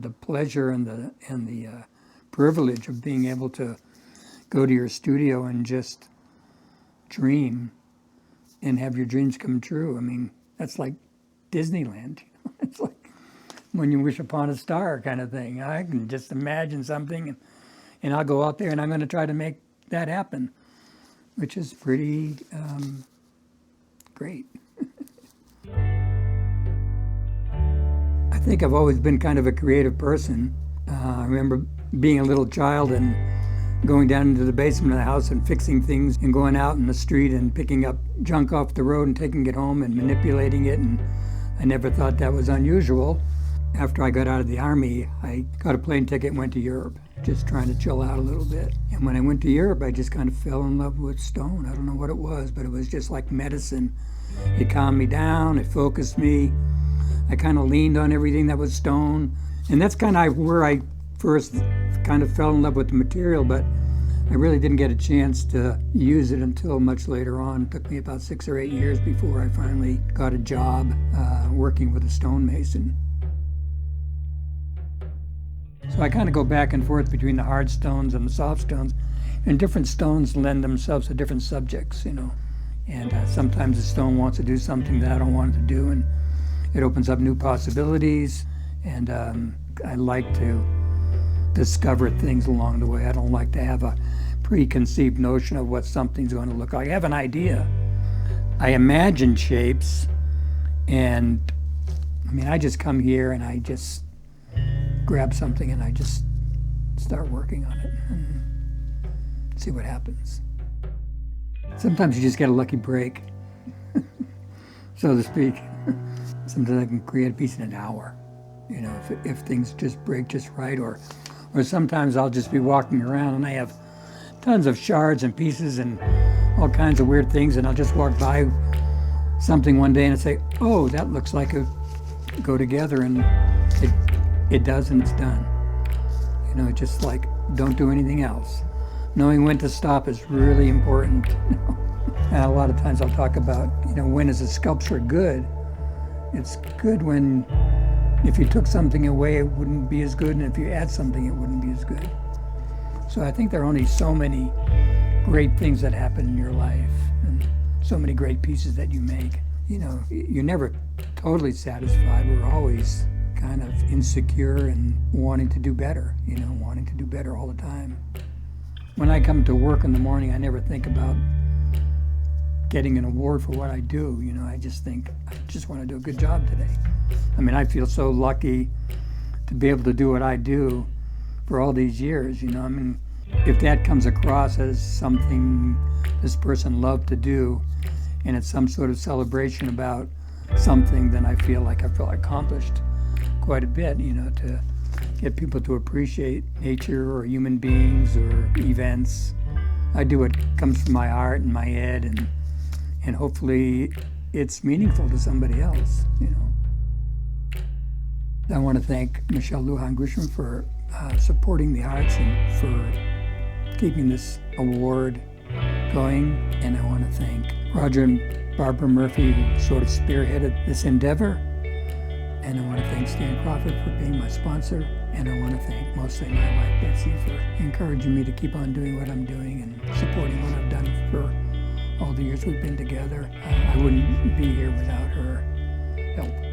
The pleasure and the privilege of being able to go to your studio and just dream and have your dreams come true. I mean, that's like Disneyland. It's like when you wish upon a star kind of thing. I can just imagine something and I'll go out there and I'm going to try to make that happen, which is pretty great. I think I've always been kind of a creative person. I remember being a little child and going down into the basement of the house and fixing things and going out in the street and picking up junk off the road and taking it home and manipulating it. And I never thought that was unusual. After I got out of the Army, I got a plane ticket and went to Europe, just trying to chill out a little bit. And when I went to Europe, I just kind of fell in love with stone. I don't know what it was, but it was just like medicine. It calmed me down, it focused me. I kind of leaned on everything that was stone. And that's kind of where I first kind of fell in love with the material, but I really didn't get a chance to use it until much later on. It took me about 6 or 8 years before I finally got a job working with a stonemason. So I kind of go back and forth between the hard stones and the soft stones, and different stones lend themselves to different subjects, you know. And sometimes the stone wants to do something that I don't want it to do, and it opens up new possibilities. And I like to discover things along the way. I don't like to have a preconceived notion of what something's going to look like. I have an idea. I imagine shapes, and I mean, I just come here and I just grab something and I just start working on it and see what happens. Sometimes you just get a lucky break, so to speak. Sometimes I can create a piece in an hour, you know, if things just break just right, or sometimes I'll just be walking around and I have tons of shards and pieces and all kinds of weird things, and I'll just walk by something one day and say, oh, that looks like it go together, and it does, and it's done. You know, just like, don't do anything else. Knowing when to stop is really important. And a lot of times I'll talk about, you know, when is a sculpture good? It's good when, if you took something away, it wouldn't be as good, and if you add something, it wouldn't be as good. So I think there are only so many great things that happen in your life, and so many great pieces that you make. You know, you're never totally satisfied. We're always kind of insecure and wanting to do better, you know, wanting to do better all the time. When I come to work in the morning, I never think about getting an award for what I do. You know, I just think, I just want to do a good job today. I mean, I feel so lucky to be able to do what I do for all these years, you know. I mean, if that comes across as something this person loved to do, and it's some sort of celebration about something, then I feel like I've accomplished quite a bit, you know, to get people to appreciate nature or human beings or events. I do what comes from my heart and my head, and hopefully it's meaningful to somebody else, you know. I want to thank Michelle Lujan Grisham for supporting the arts and for keeping this award going. And I want to thank Roger and Barbara Murphy, who sort of spearheaded this endeavor. And I want to thank Stan Crawford for being my sponsor. And I want to thank mostly my wife, Betsy, for encouraging me to keep on doing what I'm doing and supporting what I've done for all the years we've been together. I wouldn't be here without her help.